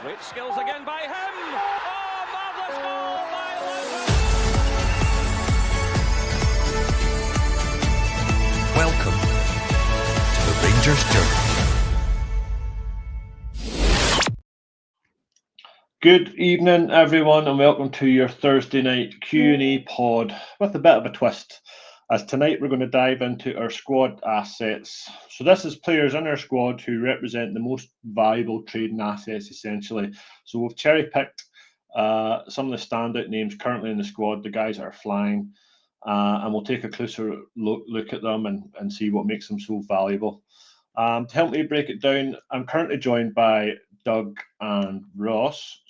Great skills again by him. Oh, marvellous goal by Lampard. Welcome to the Rangers Journey. Good evening, everyone, and welcome to your Thursday night Q&A pod with a bit of a twist. As tonight we're going to dive into our squad assets. So this is players in our squad who represent the most valuable trading assets, essentially. So we've cherry-picked some of the standout names currently in the squad, the guys that are flying, and we'll take a closer look at them and see what makes them so valuable. To help me break it down, I'm currently joined by Doug and Ross.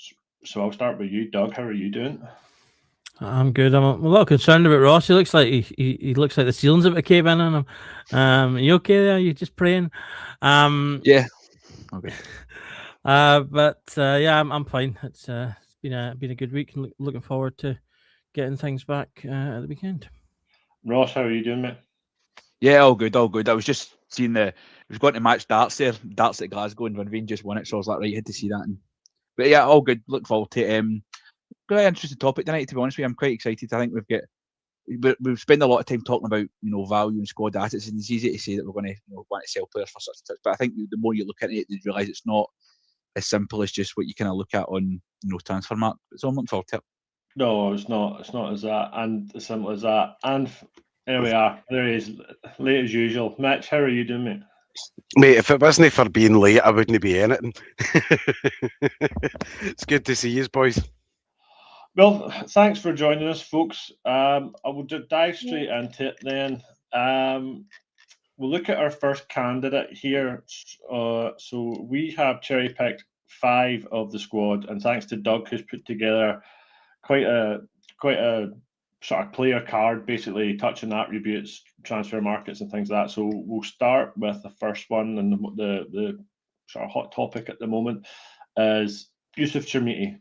So I'll start with you, Doug. How are you doing? I'm good. I'm a little concerned about Ross. He looks like he looks like the ceiling's a bit caving in on him. Are you okay there? Are you just praying? Yeah. Okay. Yeah, I'm fine. It's been a good week, and looking forward to getting things back at the weekend. Ross, how are you doing, mate? Yeah, all good, all good. I was just seeing it was going to match darts there, darts at Glasgow, and Van just won it, so I was like, right, you had to see that. But yeah, all good. Look forward to it. Quite interesting topic tonight, to be honest with you. I'm quite excited. I think we've spent a lot of time talking about value and squad assets, and it's easy to say that we're going to want to sell players for such and such. But I think the more you look at it, you realise it's not as simple as just what you kind of look at on transfer market. So I'm looking forward to it. No, it's not. It's not as that, and as simple as that. And there we are. There he is, late as usual. Mitch, how are you doing, mate? Mate, if it wasn't for being late, I wouldn't be in it. It's good to see you, boys. Well, thanks for joining us, folks. I will just dive straight into it then. We'll look at our first candidate here. So we have cherry-picked 5 of the squad, and thanks to Doug, who's put together quite a sort of player card, basically touching attributes, transfer markets, and things like that. So we'll start with the first one, and the sort of hot topic at the moment is Yusuf Chermiti.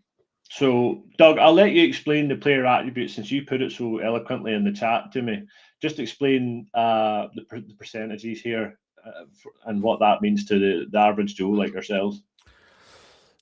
So, Doug, I'll let you explain the player attributes since you put it so eloquently in the chat to me. Just explain the percentages here and what that means to the average Joe like ourselves.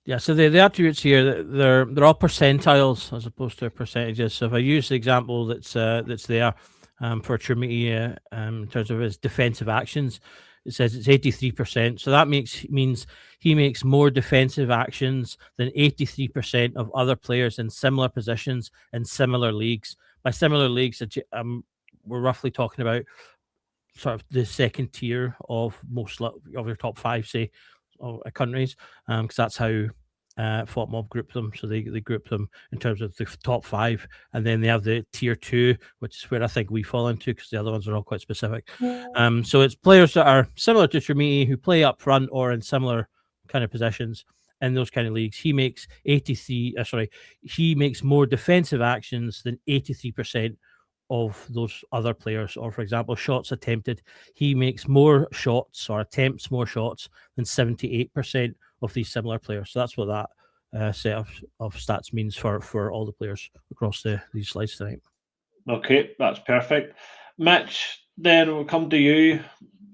Yeah, so the attributes here, they're all percentiles as opposed to percentages. So if I use the example that's there for Chermiti in terms of his defensive actions, it says it's 83%. So that means he makes more defensive actions than 83% of other players in similar positions in similar leagues. By similar leagues, we're roughly talking about sort of the second tier of most of your top 5, say, countries, because that's how FotMob group them. So they group them in terms of the top 5, and then they have the tier 2, which is where I think we fall into, because the other ones are all quite specific. So it's players that are similar to Chermiti who play up front or in similar kind of positions in those kind of leagues. He makes he makes more defensive actions than 83% of those other players. Or for example, shots attempted, he makes more shots or attempts more shots than 78% of these similar players. So that's what that set of stats means for all the players across these slides tonight. Okay, that's perfect. Mitch, then we'll come to you.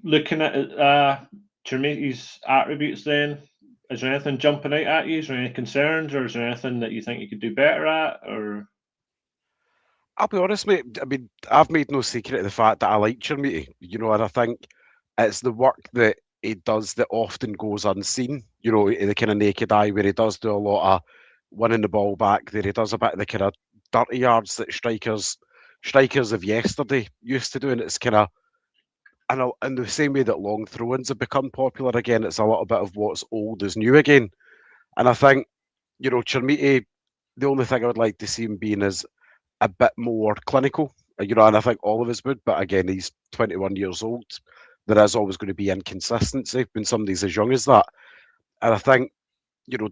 Looking at Chermiti's attributes then, is there anything jumping out at you? Is there any concerns, or is there anything that you think you could do better at? Or I'll be honest, mate. I mean, I've made no secret of the fact that I like Chermiti, and I think it's the work that he does that often goes unseen, the kind of naked eye, where he does do a lot of winning the ball back, there he does a bit of the kind of dirty yards that strikers of yesterday used to do, and it's kind of, in the same way that long throw-ins have become popular again, it's a little bit of what's old is new again. And I think, Chermiti, the only thing I would like to see him being is a bit more clinical, and I think all of us would, but again, he's 21 years old. There is always going to be inconsistency when somebody's as young as that. And I think,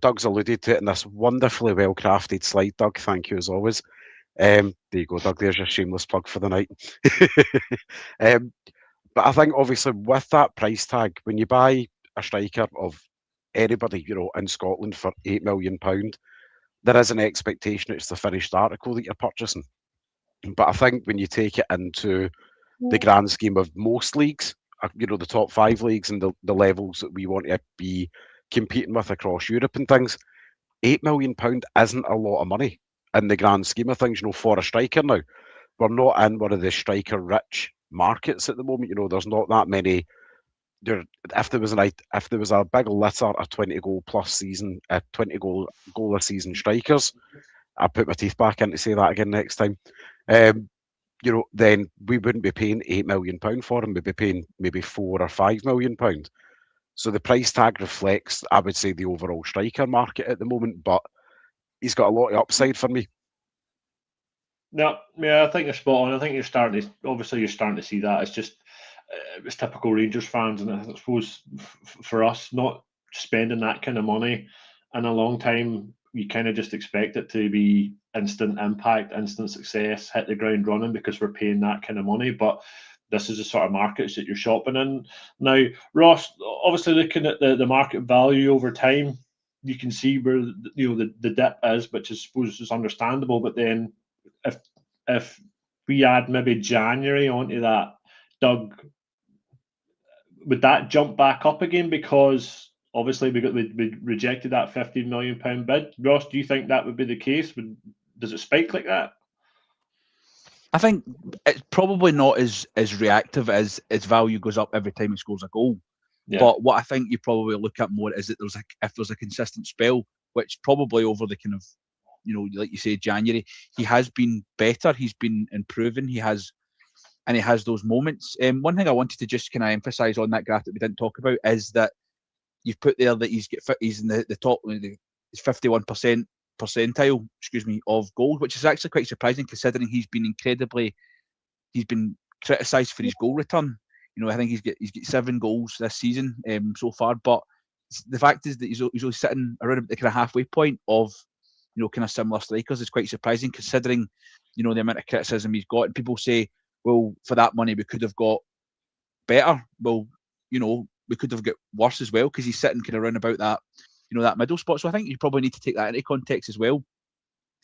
Doug's alluded to it in this wonderfully well-crafted slide, Doug. Thank you as always. There you go, Doug. There's your shameless plug for the night. But I think, obviously, with that price tag, when you buy a striker of anybody, in Scotland for £8 million, there is an expectation it's the finished article that you're purchasing. But I think when you take it into the grand scheme of most leagues, the top 5 leagues and the levels that we want to be competing with across Europe and things, £8 million isn't a lot of money in the grand scheme of things, for a striker now. We're not in one of the striker-rich markets at the moment. There's not that many. If there was a big litter of 20-goal plus season, 20-goal a season strikers, I'll put my teeth back in to say that again next time. Then we wouldn't be paying £8 million for him. We'd be paying maybe £4 or £5 million. So the price tag reflects, I would say, the overall striker market at the moment. But he's got a lot of upside for me. No, yeah, I think you're spot on. I think you're starting to see that. It's just it's typical Rangers fans, and I suppose for us, not spending that kind of money in a long time, you kind of just expect it to be instant impact, instant success, hit the ground running because we're paying that kind of money. But this is the sort of markets that you're shopping in. Now, Ross, obviously looking at the market value over time, you can see where the dip is, which I suppose is understandable. But then if we add maybe January onto that, Doug, would that jump back up again? Because obviously we rejected that £15 million bid. Ross, do you think that would be the case? Does it spike like that? I think it's probably not as reactive as its value goes up every time he scores a goal. Yeah. But what I think you probably look at more is that if there's a consistent spell, which probably over the kind of, like you say, January, he has been better. He's been improving. He has those moments. One thing I wanted to just kind of emphasise on that graph that we didn't talk about is that you've put there that he's in the top, he's 51% percentile, of goals, which is actually quite surprising considering he's been criticised for his goal return. I think he's got 7 goals this season so far, but the fact is that he's only sitting around the kind of halfway point of kind of similar strikers is quite surprising considering the amount of criticism he's got. And people say, well, for that money we could have got better. Well, we could have got worse as well because he's sitting kind of around about that that middle spot. So I think you probably need to take that into context as well.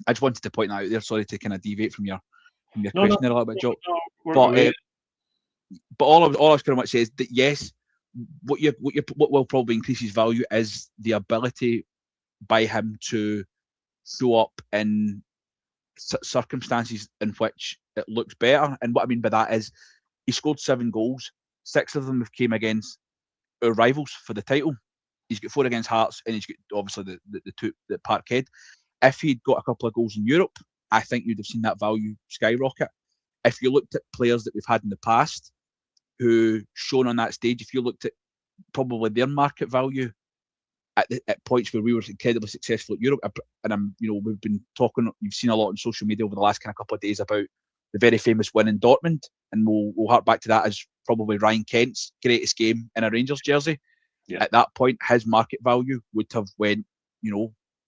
I just wanted to point that out there. Sorry to kind of deviate from your question there a little bit, Joe. But all I was kind of want to say is that yes, what will probably increase his value is the ability by him to show up in circumstances in which it looks better. And what I mean by that is he scored 7 goals. 6 of them came against our rivals for the title. He's got 4 against Hearts, and he's got obviously the 2 at Parkhead. If he'd got a couple of goals in Europe, I think you'd have seen that value skyrocket. If you looked at players that we've had in the past who shone on that stage, if you looked at probably their market value at points where we were incredibly successful at Europe, and we've been talking, you've seen a lot on social media over the last kind of couple of days about the very famous win in Dortmund, and we'll hark back to that as probably Ryan Kent's greatest game in a Rangers jersey. Yeah. At that point, his market value would have went,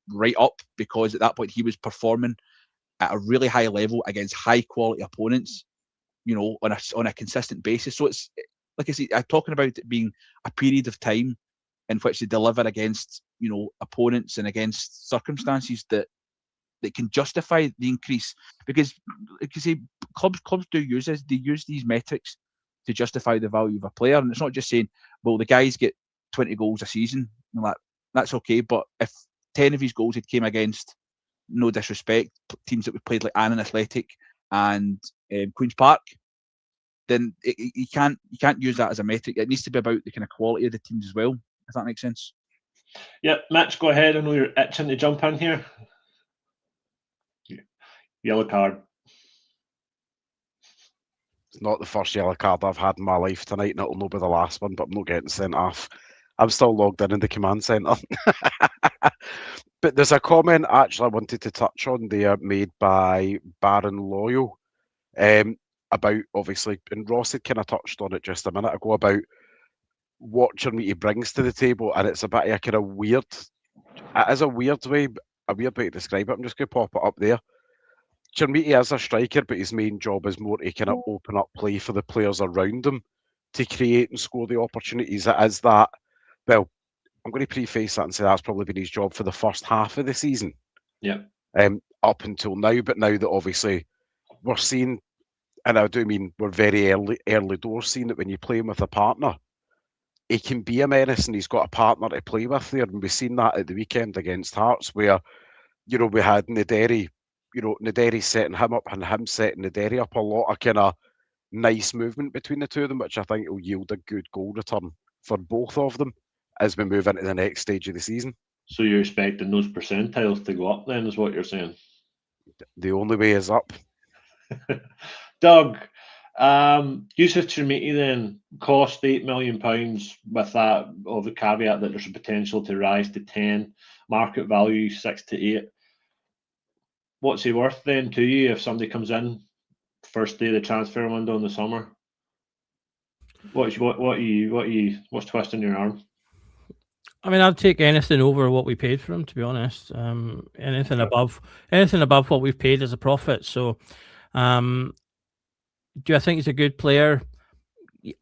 right up because at that point he was performing at a really high level against high quality opponents, on a consistent basis. So it's like I said, I'm talking about it being a period of time in which they deliver against, opponents and against circumstances that can justify the increase. Because, like you say, clubs do use this. They use these metrics to justify the value of a player, and it's not just saying, well, the guys get 20 goals a season. That's okay, but if 10 of his goals had came against, no disrespect, teams that we played like Annan Athletic and Queen's Park, then you can't use that as a metric. It needs to be about the kind of quality of the teams as well, if that makes sense. Yeah, Mitch, go ahead. I know you're itching to jump in here. Yellow card. It's not the first yellow card I've had in my life tonight, and it'll not be the last one, but I'm not getting sent off. I'm still logged in the command centre. But there's a comment actually I wanted to touch on there made by Baron Loyal about, obviously, and Ross had kind of touched on it just a minute ago, about what Chermiti brings to the table, and it's a bit of a kind of weird, it is a weird way to describe it. I'm just going to pop it up there. Chermiti is a striker, but his main job is more to kind of open up play for the players around him to create and score the opportunities. It is that, well, I'm going to preface that and say that's probably been his job for the first half of the season. Yeah. Up until now, but now that obviously we're seeing, and I do mean we're very early doors seeing that when you play him with a partner, he can be a menace, and he's got a partner to play with there. And we've seen that at the weekend against Hearts, where, you know, we had Naderi, you know, Naderi setting him up and him setting Naderi up. A lot of kind of nice movement between the two of them, which I think will yield a good goal return for both of them as we move into the next stage of the season. So you're expecting those percentiles to go up then, is what you're saying? The only way is up. Doug, Yusuf Chermiti then cost £8 million, with that of the caveat that there's a potential to rise to 10, market value 6 to 8. What's he worth then to you if somebody comes in first day of the transfer window in the summer? What's twisting your arm? I mean, I'd take anything over what we paid for him, to be honest. Anything above what we've paid as a profit. So, do I think he's a good player?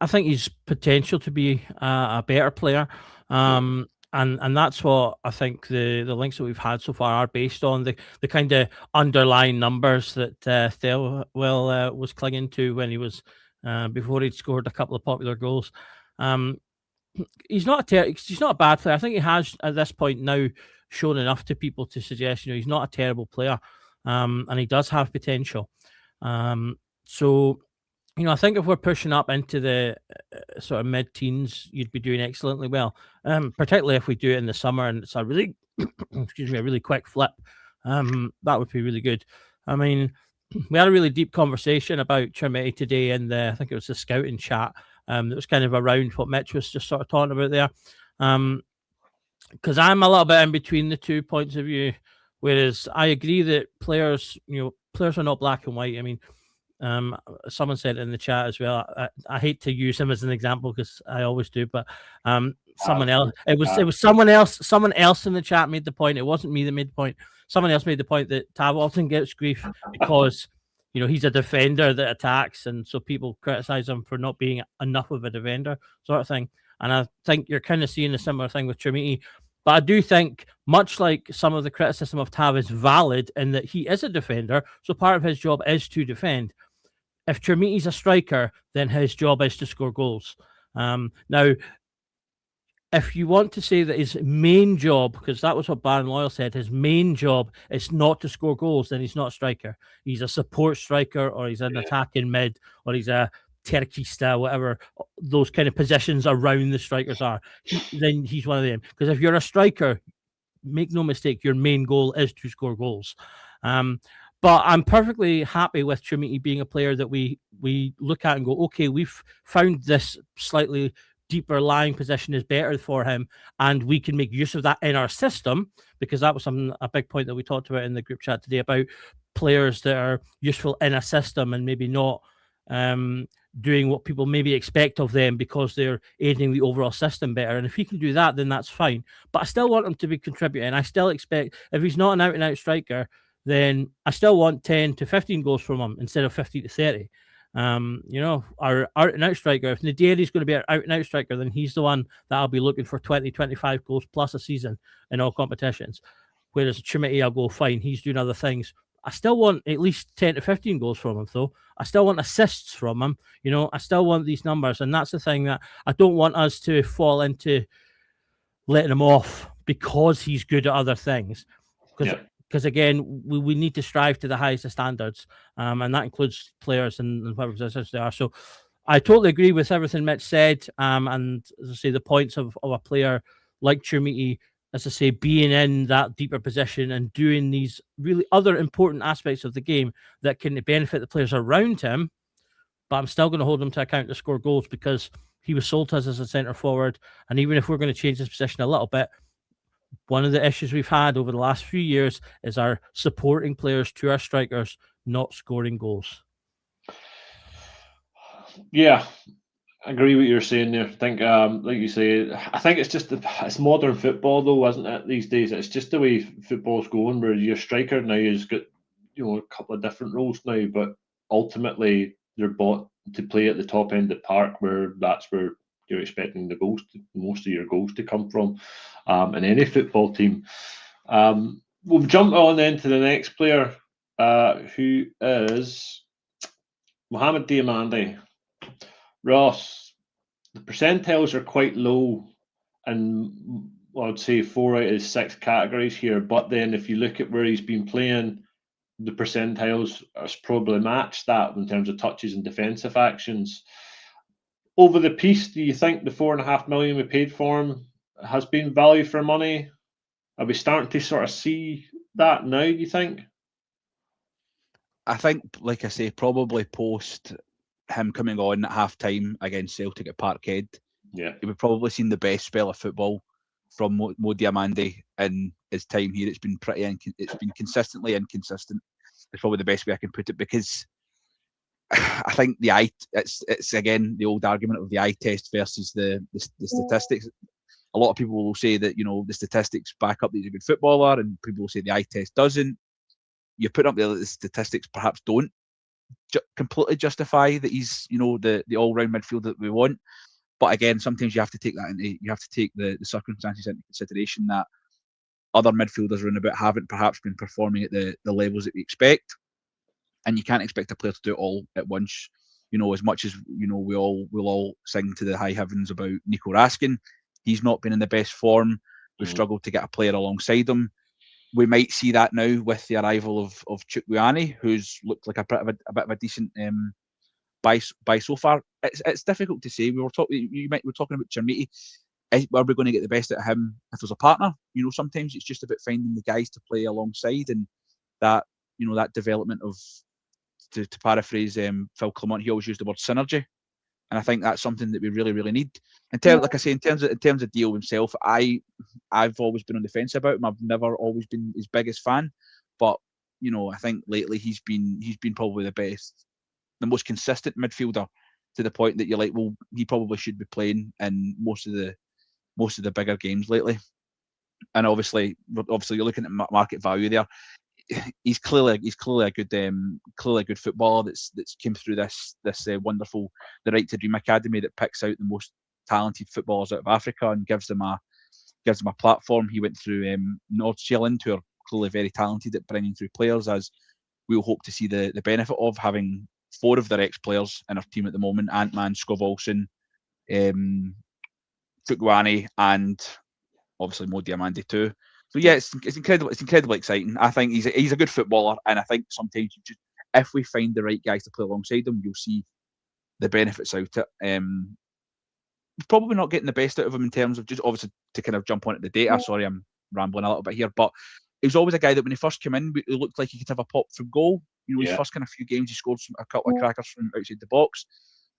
I think he's potential to be a better player. And that's what I think the links that we've had so far are based on, the kind of underlying numbers that Thelwell was clinging to when he was before he'd scored a couple of popular goals. He's not a bad player. I think he has at this point now shown enough to people to suggest, you know, he's not a terrible player, and he does have potential. So, you know, I think if we're pushing up into the sort of mid-teens, you'd be doing excellently well. Particularly if we do it in the summer and it's a really, a really quick flip. That would be really good. I mean, we had a really deep conversation about Chermiti today in I think it was the scouting chat. That was kind of around what Mitch was just sort of talking about there. Because I'm a little bit in between the 2 points of view, whereas I agree that players are not black and white. I mean, someone said in the chat as well. I hate to use him as an example because I always do, but someone else. It was someone else. Someone else in the chat made the point. It wasn't me that made the point. Someone else made the point that Tav often gets grief because, you know, he's a defender that attacks, and so people criticize him for not being enough of a defender, sort of thing. And I think you're kind of seeing a similar thing with Chermiti. But I do think, much like some of the criticism of Tav is valid in that he is a defender, so part of his job is to defend. If Chermiti's a striker, then his job is to score goals. Now, if you want to say that his main job, because that was what Baron Loyal said, his main job is not to score goals, then he's not a striker. He's a support striker, or he's an attacking mid, or he's a terrorista, whatever those kind of positions around the strikers are. Then he's one of them. Because if you're a striker, make no mistake, your main goal is to score goals. But I'm perfectly happy with Chermiti being a player that we look at and go, okay, we've found this slightly deeper lying position is better for him, and we can make use of that in our system, because that was a big point that we talked about in the group chat today about players that are useful in a system and maybe not doing what people maybe expect of them because they're aiding the overall system better. And if he can do that, then that's fine. But I still want him to be contributing. I still expect, if he's not an out-and-out striker, then I still want 10 to 15 goals from him instead of 50 to 30. You know, our out-and-out striker, if Naderi's going to be an out-and-out striker, then he's the one that I'll be looking for 20, 25 goals plus a season in all competitions. Whereas Chermiti, I'll go, fine, he's doing other things. I still want at least 10 to 15 goals from him, though. I still want assists from him. You know, I still want these numbers. And that's the thing that I don't want us to fall into letting him off because he's good at other things. Because again, we need to strive to the highest of standards, and that includes players and whatever positions they are. So I totally agree with everything Mitch said, and as I say, the points of a player like Chermiti, as I say, being in that deeper position and doing these really other important aspects of the game that can benefit the players around him. But I'm still going to hold him to account to score goals because he was sold to us as a centre forward, and even if we're going to change his position a little bit, one of the issues we've had over the last few years is our supporting players to our strikers not scoring goals. Yeah, I agree with what you're saying there. I think, like you say, I think it's just it's modern football, though, isn't it? These days, it's just the way football's going, where your striker now has got, you know, a couple of different roles now, but ultimately they're bought to play at the top end of the park, where that's where you're expecting most of your goals to come from in any football team. We'll jump on then to the next player, who is Mohamed Diomande. Ross, the percentiles are quite low, and I'd say 4 out of 6 categories here. But then if you look at where he's been playing, the percentiles has probably matched that in terms of touches and defensive actions. Over the piece, do you think the 4.5 million we paid for him has been value for money? Are we starting to sort of see that now, do you think? I think, like I say, probably post him coming on at half time against Celtic at Parkhead, we've probably seen the best spell of football from Mo Diamande in his time here. It's been it's been consistently inconsistent. It's probably the best way I can put it, because I think it's again the old argument of the eye test versus the statistics. A lot of people will say that, you know, the statistics back up that he's a good footballer, and people will say the eye test doesn't. You put up there that the statistics perhaps don't completely justify that he's, you know, the all-round midfielder that we want. But again, sometimes you have to take the circumstances into consideration, that other midfielders around about haven't perhaps been performing at the levels that we expect, and you can't expect a player to do it all at once. You know, as much as, you know, we'll all sing to the high heavens about Nico Raskin, he's not been in the best form. We've struggled to get a player alongside him. We might see that now with the arrival of Chukwueze, who's looked like a bit of a decent buy so far. It's difficult to say. We were talking about Chermiti. Are we going to get the best out of him if there's a partner? You know, sometimes it's just about finding the guys to play alongside, and that, you know, that development of, to paraphrase Phil Clement, he always used the word synergy, and I think that's something that we really, really need. Like I say, in terms of Dio himself, I've always been on the fence about him. I've never always been his biggest fan, but, you know, I think lately he's been probably the most consistent midfielder, to the point that you're like, well, he probably should be playing in most of the bigger games lately. And obviously you're looking at market value there. He's clearly a good footballer that's came through this wonderful The Right to Dream Academy that picks out the most talented footballers out of Africa and gives them a platform. He went through Nordsjælland, who are clearly very talented at bringing through players, as we'll hope to see the benefit of having 4 of their ex-players in our team at the moment: Antman, Skov Olsen, Chukwueze, and obviously Mo Diamande too. So yeah, it's incredibly exciting. I think he's a good footballer, and I think sometimes if we find the right guys to play alongside him, you'll see the benefits out of it. Probably not getting the best out of him in terms of, just obviously to kind of jump onto the data. Sorry, I'm rambling a little bit here, but he was always a guy that when he first came in, it looked like he could have a pop from goal. You know, his first kind of few games, he scored a couple of crackers from outside the box,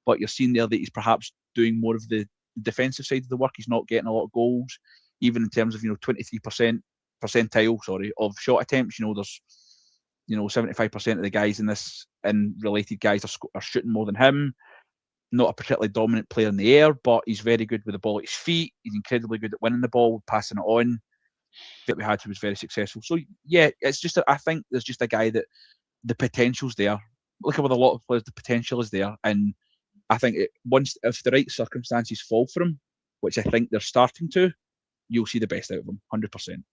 but you're seeing there that he's perhaps doing more of the defensive side of the work. He's not getting a lot of goals, even in terms of, you know, 23% percentile of shot attempts. You know, there's, you know, 75% of the guys in related guys are shooting more than him. Not a particularly dominant player in the air, but he's very good with the ball at his feet. He's incredibly good at winning the ball, passing it on. That we had, who was very successful. So yeah, it's just I think there's just a guy that the potential's there. Look at with a lot of players, the potential is there, and I think if the right circumstances fall for him, which I think they're starting to, you'll see the best out of him, 100%.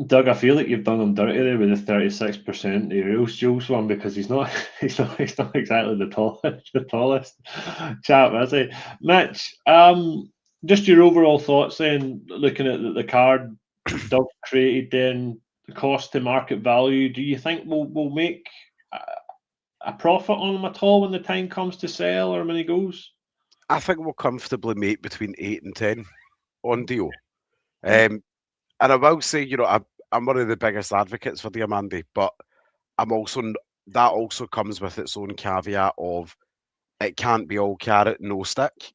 Doug, I feel like you've done him dirty there with the 36% the Reals Jules one, because he's not exactly the tallest chap, is he? Mitch, just your overall thoughts then, looking at the card Doug created, then the cost to market value. Do you think we'll make a profit on him at all when the time comes to sell, or when he goes? I think we'll comfortably make between 8 and 10 on Dio. And I will say, you know, I'm one of the biggest advocates for Diamande, but that also comes with its own caveat of it can't be all carrot, no stick.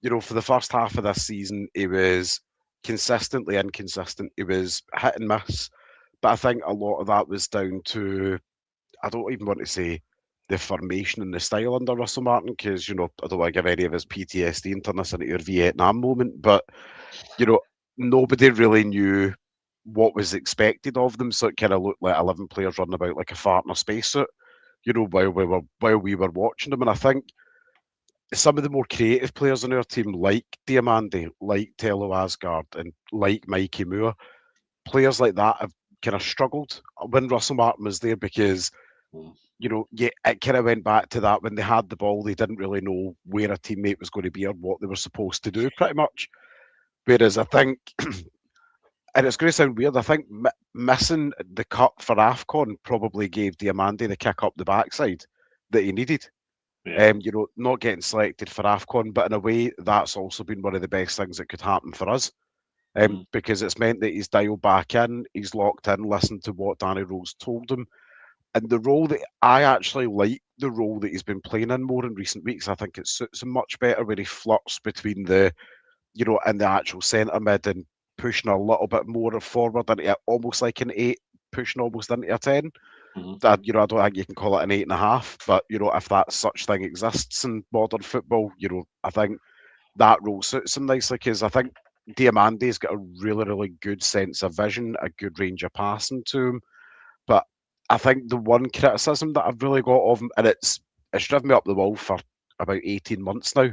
You know, for the first half of this season, he was consistently inconsistent. He was hit and miss. But I think a lot of that was down to, I don't even want to say the formation and the style under Russell Martin, because, you know, I don't want to give any of his PTSD and turn this into your Vietnam moment, but, you know, nobody really knew what was expected of them, so it kind of looked like 11 players running about like a fart in a spacesuit, you know, while we were watching them. And I think some of the more creative players on our team, like Diamande, like Tello Asgard, and like Mikey Moore, players like that have kind of struggled when Russell Martin was there, because it kind of went back to that when they had the ball, they didn't really know where a teammate was going to be or what they were supposed to do, pretty much. Whereas I think, and it's going to sound weird, I think missing the cut for AFCON probably gave Diamande the kick up the backside that he needed. Yeah. Not getting selected for AFCON, but in a way, that's also been one of the best things that could happen for us. Because it's meant that he's dialed back in, he's locked in, listened to what Danny Rose told him. And the role that I actually like, the role that he's been playing in more in recent weeks, I think it suits him much better when he flirts between the, and the actual centre mid and pushing a little bit more forward into almost like an 8, pushing almost into a 10. I don't think you can call it an 8.5, but if that such thing exists in modern football, I think that role suits him nicely, because I think Diamande's got a really, really good sense of vision, a good range of passing to him. But I think the one criticism that I've really got of him, and it's driven me up the wall for about 18 months now,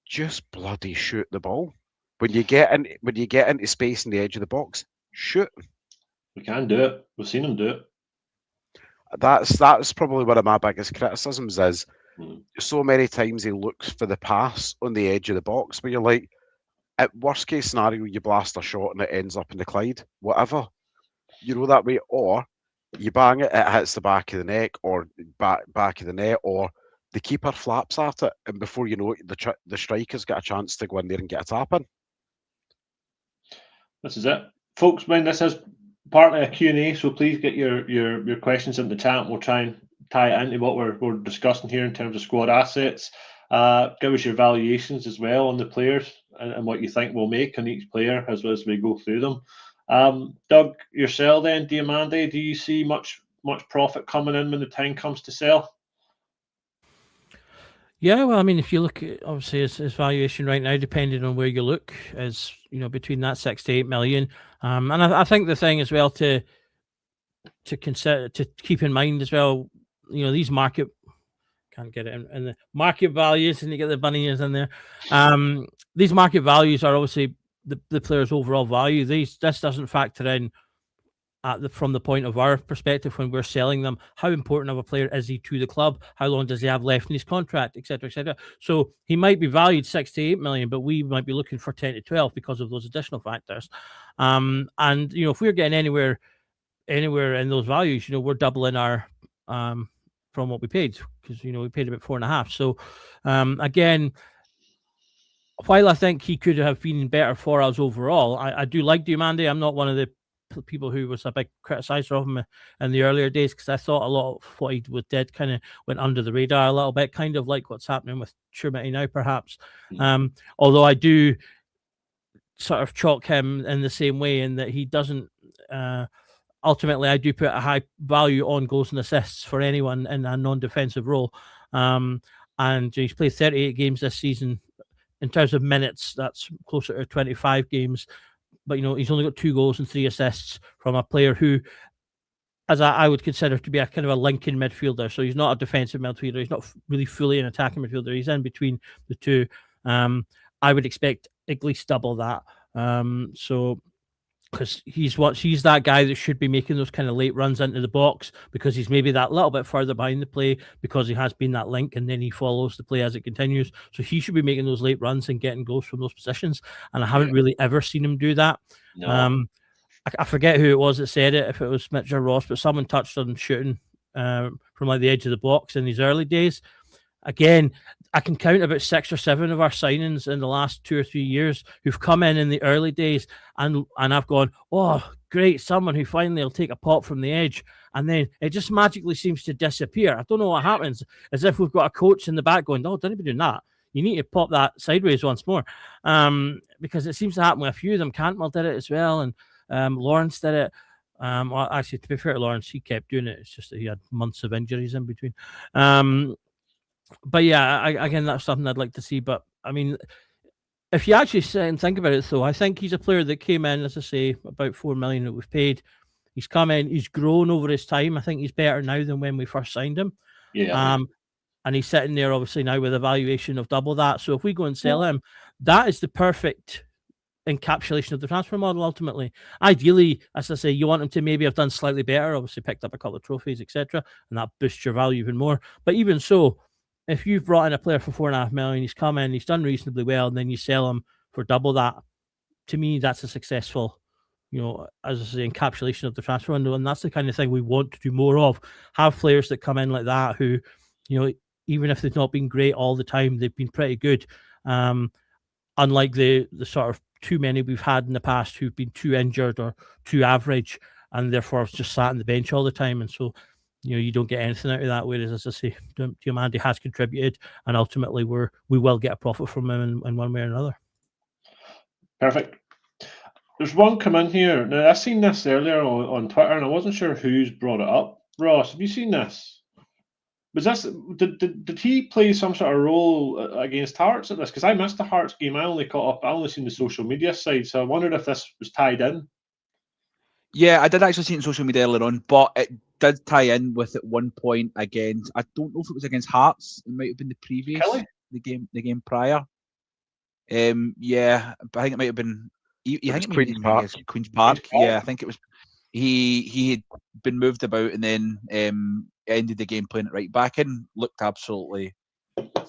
just bloody shoot the ball. When you get into space in the edge of the box, shoot. We can do it. We've seen him do it. That's probably one of my biggest criticisms is so many times he looks for the pass on the edge of the box, but you're like, at worst case scenario, you blast a shot and it ends up in the Clyde, whatever. That way, or you bang it, it hits the back of the neck or back of the net, or the keeper flaps at it, and before you know it, the striker's got a chance to go in there and get a tap in. This is it. Folks, man, this is partly a Q&A, so please get your questions in the chat and we'll try and tie it into what we're discussing here in terms of squad assets. Give us your valuations as well on the players and what you think we'll make on each player as we go through them. Doug, yourself then, Diamande, do you see much profit coming in when the time comes to sell? Yeah, well, I mean, if you look at obviously his valuation right now, depending on where you look, is between that 6 to 8 million. And I think the thing as well to consider, to keep in mind as well, these market, can't get it in the market values, and you get the bunnies in there. These market values are obviously the player's overall value. This doesn't factor in from the point of our perspective when we're selling them. How important of a player is he to the club? How long does he have left in his contract, etc., etc. So he might be valued 6 to 8 million, but we might be looking for 10 to 12 because of those additional factors. And if we're getting anywhere in those values, we're doubling our from what we paid, because we paid about 4.5. So again, while I think he could have been better for us overall, I do like Diamande. I'm not one of the people who was a big criticizer of him in the earlier days, because I thought a lot of what he did kind of went under the radar a little bit, kind of like what's happening with Chermiti now, perhaps. Although I do sort of chalk him in the same way in that he doesn't. Ultimately, I do put a high value on goals and assists for anyone in a non-defensive role. And he's played 38 games this season. In terms of minutes, that's closer to 25 games. But, he's only got 2 goals and 3 assists from a player who, as I would consider to be a kind of a linking midfielder. So he's not a defensive midfielder. He's not really fully an attacking midfielder. He's in between the two. I would expect at least double that. Because he's that guy that should be making those kind of late runs into the box, because he's maybe that little bit further behind the play because he has been that link, and then he follows the play as it continues. So he should be making those late runs and getting goals from those positions. And I haven't really ever seen him do that. No. I forget who it was that said it, if it was Mitch or Ross, but someone touched on shooting from like the edge of the box in these early days. Again, I can count about 6 or 7 of our signings in the last 2 or 3 years who've come in the early days, and I've gone, oh, great, someone who finally will take a pop from the edge, and then it just magically seems to disappear. I don't know what happens, as if we've got a coach in the back going, oh, don't be doing that. You need to pop that sideways once more, because it seems to happen with a few of them. Cantwell did it as well, and Lawrence did it. Well, actually, to be fair to Lawrence, he kept doing it. It's just that he had months of injuries in between. But yeah, again, that's something I'd like to see. But I mean, if you actually sit and think about it, though, I think he's a player that came in, as I say, about 4 million that we've paid. He's come in, he's grown over his time. I think he's better now than when we first signed him. Yeah. And he's sitting there, obviously, now with a valuation of double that. So if we go and sell him, that is the perfect encapsulation of the transfer model ultimately. Ideally, as I say, you want them to maybe have done slightly better, obviously picked up a couple of trophies, etc., and that boosts your value even more. But even so, if you've brought in a player for $4.5 million, he's come in, he's done reasonably well, and then you sell him for double that, to me, that's a successful, as I say, encapsulation of the transfer window. And that's the kind of thing we want to do more of. Have players that come in like that who, even if they've not been great all the time, they've been pretty good. Unlike the sort of too many we've had in the past who've been too injured or too average and therefore just sat on the bench all the time. And so, you don't get anything out of that. Whereas, as I say, Diomande has contributed, and ultimately we will get a profit from him in one way or another. Perfect. There's one come in here. Now, I seen this earlier on Twitter, and I wasn't sure who's brought it up. Ross, have you seen this? Was this did he play some sort of role against Hearts at this? Because I missed the Hearts game. I only caught up. I only seen the social media side, so I wondered if this was tied in. Yeah, I did actually see it on social media earlier on, but it did tie in with at one point against. I don't know if it was against Hearts. It might have been the previous Kelly? the game prior. Yeah, but I think it might have been. I think it might have been against Queen's Park. Yeah, I think it was. He had been moved about and then ended the game playing it right back in. Looked absolutely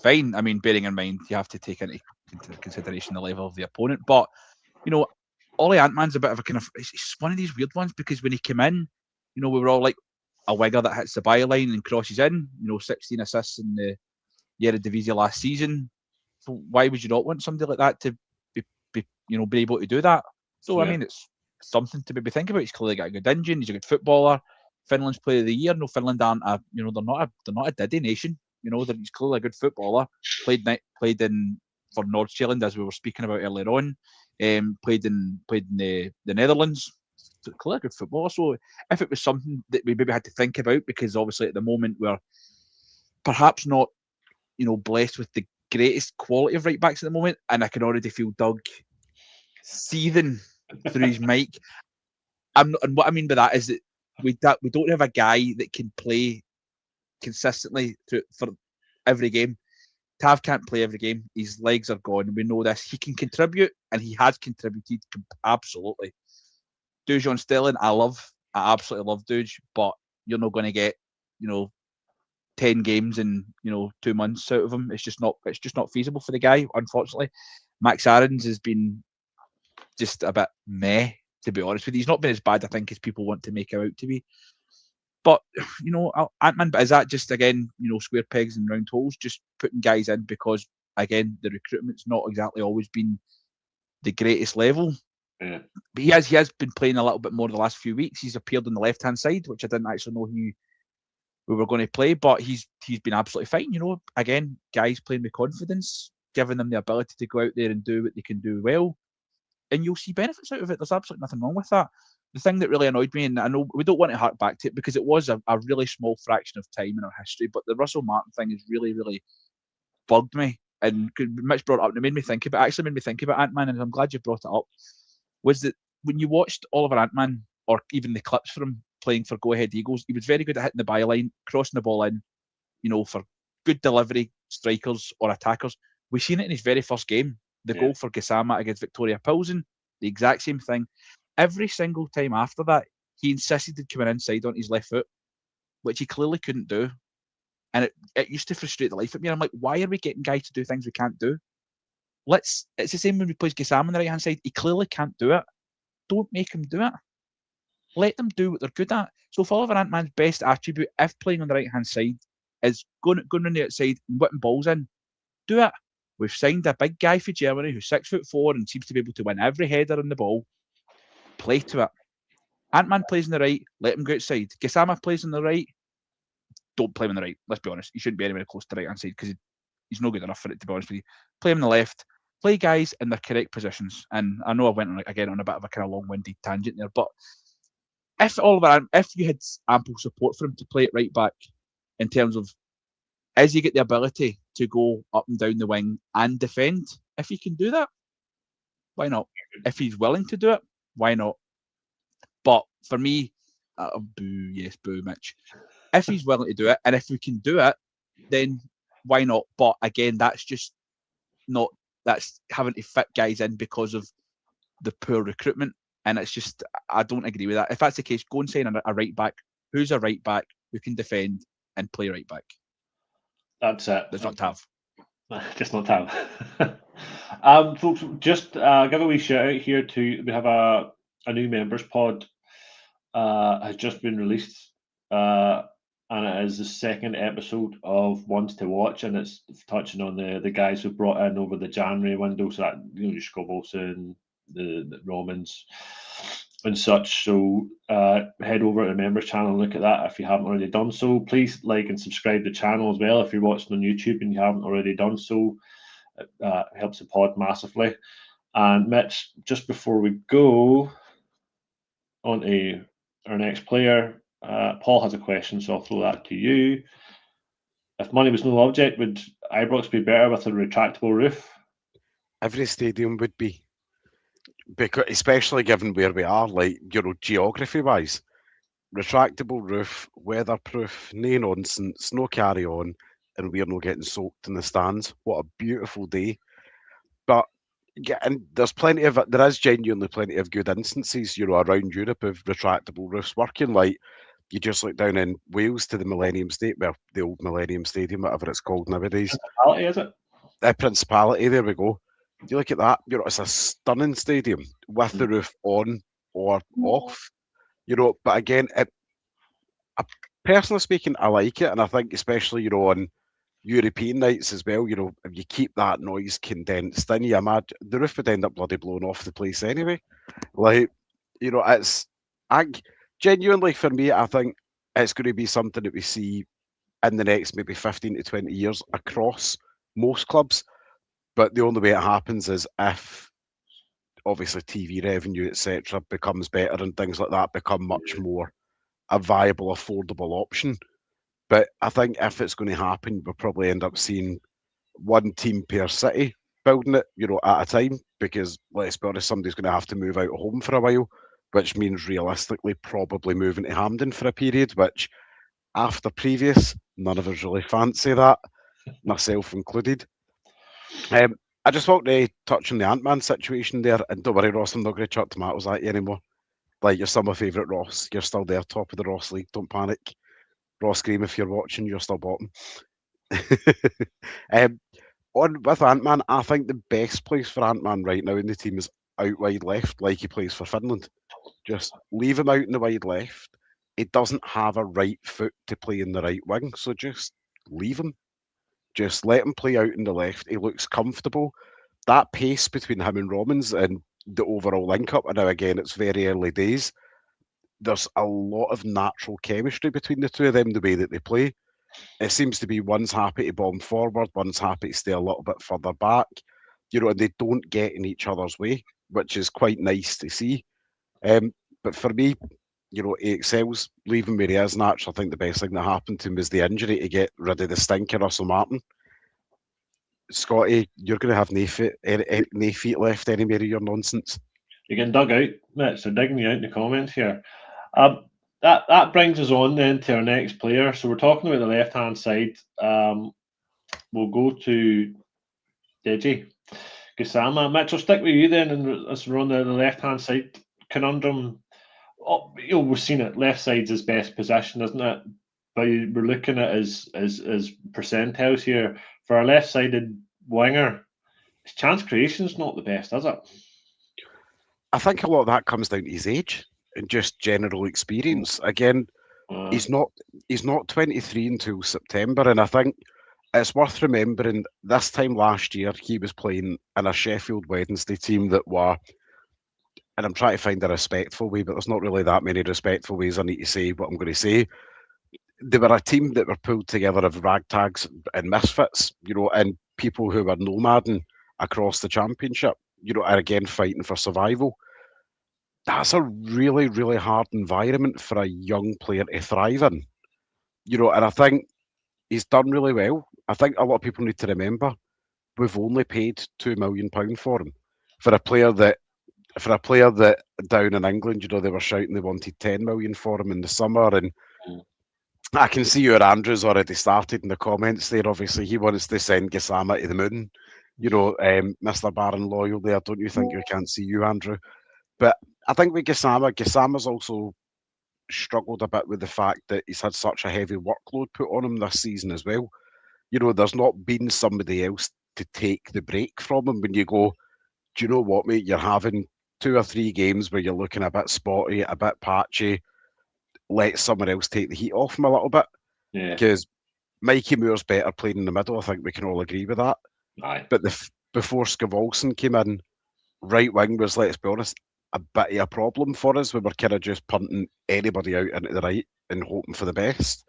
fine. I mean, bearing in mind you have to take into consideration the level of the opponent. But Ollie Antman's a bit of a kind of. It's one of these weird ones because when he came in, we were all like a winger that hits the byline and crosses in. 16 assists in the Eredivisie last season. So why would you not want somebody like that to be able to do that? So yeah. I mean, it's something to maybe think about. He's clearly got a good engine. He's a good footballer. Finland's Player of the Year. No, Finland aren't they're not a Diddy nation. He's clearly a good footballer. Played in for Nordsjælland, as we were speaking about earlier on. Played in the Netherlands. Clearly a good footballer. So if it was something that we maybe had to think about, because obviously at the moment we're perhaps not blessed with the greatest quality of right backs at the moment, and I can already feel Doug seething through his mic. And what I mean by that is that we don't have a guy that can play consistently for every game. Tav can't play every game. His legs are gone. We know this. He can contribute, and he has contributed absolutely. Dujon Sterling, I absolutely love Duj, but you're not going to get 10 games in 2 months out of him. It's just not feasible for the guy, unfortunately. Max Aarons has been just a bit meh, to be honest with you. He's not been as bad, I think, as people want to make him out to be. But Antman, but is that just again square pegs and round holes, just putting guys in because again the recruitment's not exactly always been the greatest level? Yeah. But he has been playing a little bit more the last few weeks. He's appeared on the left hand side, which I didn't actually know we were going to play, but he's been absolutely fine. Again, guys playing with confidence, giving them the ability to go out there and do what they can do well, and you'll see benefits out of it. There's absolutely nothing wrong with that. The thing that really annoyed me, and I know we don't want to hark back to it because it was a really small fraction of time in our history, but the Russell Martin thing has really, really bugged me. And Mitch brought it up and it made me think about Antman, and I'm glad you brought it up, was that when you watched Oliver Antman, or even the clips from him playing for Go Ahead Eagles, he was very good at hitting the byline, crossing the ball in, for good delivery, strikers or attackers. We've seen it in his very first game. The goal for Gassama against Victoria Pilsen, the exact same thing. Every single time after that, he insisted on coming inside on his left foot, which he clearly couldn't do. And it used to frustrate the life of me. I'm like, why are we getting guys to do things we can't do? It's the same when we play Gassama on the right-hand side. He clearly can't do it. Don't make him do it. Let them do what they're good at. So for Oliver Antman's best attribute, if playing on the right-hand side, is going on the outside and whipping balls in, do it. We've signed a big guy for Germany who's 6'4" and seems to be able to win every header on the ball. Play to it. Antman plays on the right, let him go outside. Gassama plays on the right, don't play him on the right. Let's be honest. He shouldn't be anywhere close to the right hand side because he's not good enough for it, to be honest with you. Play him on the left. Play guys in their correct positions. And I know I went on a bit of a kind of long-winded tangent there, but if you had ample support for him to play it right back, in terms of, as he get the ability to go up and down the wing and defend, if he can do that, why not? If he's willing to do it, why not? But for me, boo, Mitch. If he's willing to do it, and if we can do it, then why not? But again, that's having to fit guys in because of the poor recruitment, and it's just I don't agree with that. If that's the case, go and sign a right back. Who's a right back who can defend and play right back? That's it. That's not Tav. Just not Tav. Folks, just give a wee shout out here to, we have a new members pod has just been released, and it is the second episode of Ones to Watch, and it's touching on the guys who brought in over the January window, so that, you know, Skobelson, the Romans and such. So head over to the members channel and look at that if you haven't already done so. Please like and subscribe to the channel as well if you're watching on YouTube and you haven't already done so. It helps the pod massively. And Mitch, just before we go on to our next player, Paul has a question, so I'll throw that to you. If money was no object, would Ibrox be better with a retractable roof? Every stadium would be. Because, especially given where we are, like, you know, geography-wise, retractable roof, weatherproof, no nonsense, no carry on, and we're not getting soaked in the stands. What a beautiful day! But yeah, and there is genuinely plenty of good instances, you know, around Europe of retractable roofs working. Like, you just look down in Wales to the Millennium Stadium, well, the old Millennium Stadium, whatever it's called nowadays. Principality, is it? Principality, there we go. You look at that, you know, it's a stunning stadium with the roof on or off, you know. But again, personally speaking, I like it, and I think especially, you know, on European nights as well, you know, if you keep that noise condensed in, you imagine the roof would end up bloody blowing off the place anyway. Like, you know, genuinely for me, I think it's going to be something that we see in the next maybe 15 to 20 years across most clubs. But the only way it happens is if, obviously, TV revenue, etc., becomes better and things like that become much more a viable, affordable option. But I think if it's going to happen, we'll probably end up seeing one team per city building it, you know, at a time. Because, let's be honest, somebody's going to have to move out of home for a while, which means realistically probably moving to Hampden for a period, which, after previous, none of us really fancy that, myself included. I just want to touch on the Ant-Man situation there, and don't worry, Ross, I'm not going to chuck tomatoes at you anymore. Like, you're still my favourite, Ross. You're still there, top of the Ross League. Don't panic. Ross Graham, if you're watching, you're still bottom. With Ant-Man, I think the best place for Ant-Man right now in the team is out wide left, like he plays for Finland. Just leave him out in the wide left. He doesn't have a right foot to play in the right wing, so just leave him. Just let him play out in the left. He looks comfortable. That pace between him and Romans and the overall link-up, and now again, it's very early days, there's a lot of natural chemistry between the two of them, the way that they play. It seems to be one's happy to bomb forward, one's happy to stay a little bit further back, you know, and they don't get in each other's way, which is quite nice to see. But for me, you know, he excels, leave him where he is, and actually I think the best thing that happened to him was the injury to get rid of the stinker Russell Martin. Scotty, you're going to have no feet left anywhere of your nonsense. You're getting dug out, Mitch. They're digging you out in the comments here. That brings us on then to our next player. So we're talking about the left-hand side. We'll go to Deji Gassama. Mitch, I'll stick with you then, and as we're on the left-hand side conundrum. Oh, you know, we've seen it. Left side's his best position, isn't it? But we're looking at his percentiles here. For a left-sided winger, his chance creation's not the best, is it? I think a lot of that comes down to his age and just general experience. Again, he's not 23 until September, and I think it's worth remembering this time last year he was playing in a Sheffield Wednesday team that were, and I'm trying to find a respectful way, but there's not really that many respectful ways I need to say what I'm going to say. They were a team that were pulled together of ragtags and misfits, you know, and people who were nomading across the championship, you know, are again fighting for survival. That's a really, really hard environment for a young player to thrive in, you know, and I think he's done really well. I think a lot of people need to remember we've only paid £2 million for him. For a player that down in England, you know, they were shouting they wanted 10 million for him in the summer, and I can see your Andrew's already started in the comments there. Obviously, he wants to send Gassama to the moon. You know, Mr. Baron Loyal there. Don't you think? I can't see you, Andrew. But I think with Gassama's also struggled a bit with the fact that he's had such a heavy workload put on him this season as well. You know, there's not been somebody else to take the break from him when you go, do you know what, mate? You're having 2 or 3 games where you're looking a bit spotty, a bit patchy. Let someone else take the heat off him a little bit. Yeah. Because Mikey Moore's better playing in the middle. I think we can all agree with that. Aye. But before Skivolson came in, right wing was, let's be honest, a bit of a problem for us. We were kind of just punting anybody out into the right and hoping for the best.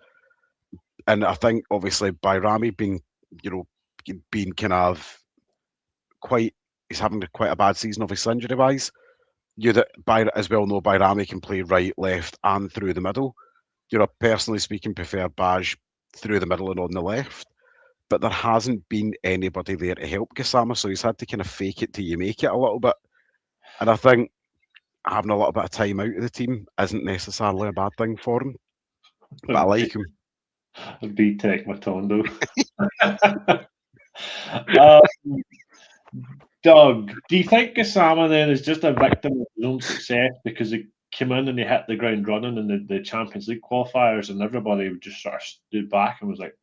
And I think obviously Bayrami being kind of he's having quite a bad season, obviously injury wise. As well know, Bayrami can play right, left, and through the middle. Personally speaking, prefer Baj through the middle and on the left. But there hasn't been anybody there to help Gassama, so he's had to kind of fake it till you make it a little bit. And I think having a little bit of time out of the team isn't necessarily a bad thing for him. But I like him. B-Tech Matondo. Doug, do you think Gassama then is just a victim of his own success because he came in and he hit the ground running in the Champions League qualifiers and everybody just sort of stood back and was like,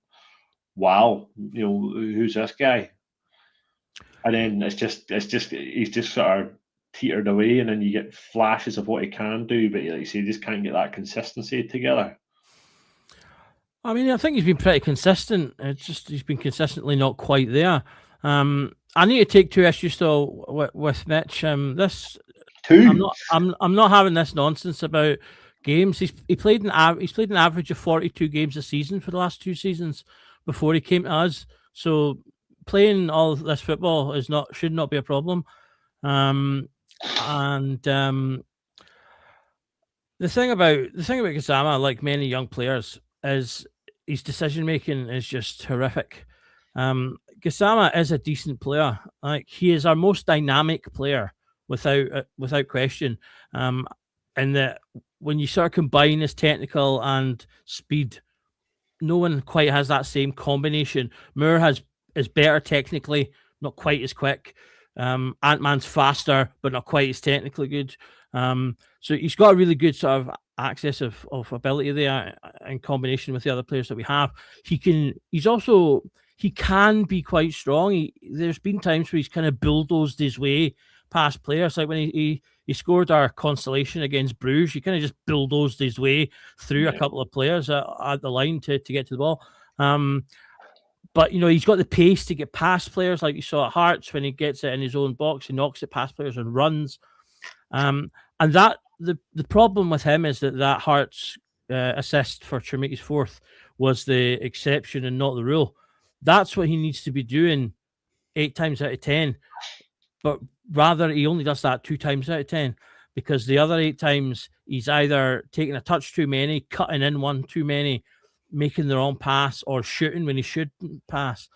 wow, who's this guy? And then he's just sort of teetered away, and then you get flashes of what he can do, but like you say, you just can't get that consistency together. I mean, I think he's been pretty consistent. It's just he's been consistently not quite there. I need to take 2 issues though with Mitch. This 2. I'm not having this nonsense about games. He's played an average of 42 games a season for the last 2 seasons before he came to us. So playing all this football should not be a problem. The thing about Gassama, like many young players, is his decision making is just horrific. Gassama is a decent player. Like, he is our most dynamic player without question. And that when you sort of combine his technical and speed, no one quite has that same combination. Moore is better technically, not quite as quick. Ant-Man's faster, but not quite as technically good. So he's got a really good sort of access of ability there in combination with the other players that we have. He can be quite strong. There's been times where he's kind of bulldozed his way past players. Like when he scored our consolation against Bruges, he kind of just bulldozed his way through a couple of players at the line to get to the ball. But, he's got the pace to get past players, like you saw at Hearts when he gets it in his own box. He knocks it past players and runs. And that the problem with him is that Hearts assist for Chermity's 4th was the exception and not the rule. That's what he needs to be doing 8 times out of 10. But rather, he only does that 2 times out of 10, because the other 8 times he's either taking a touch too many, cutting in one too many, making the wrong pass, or shooting when he shouldn't pass.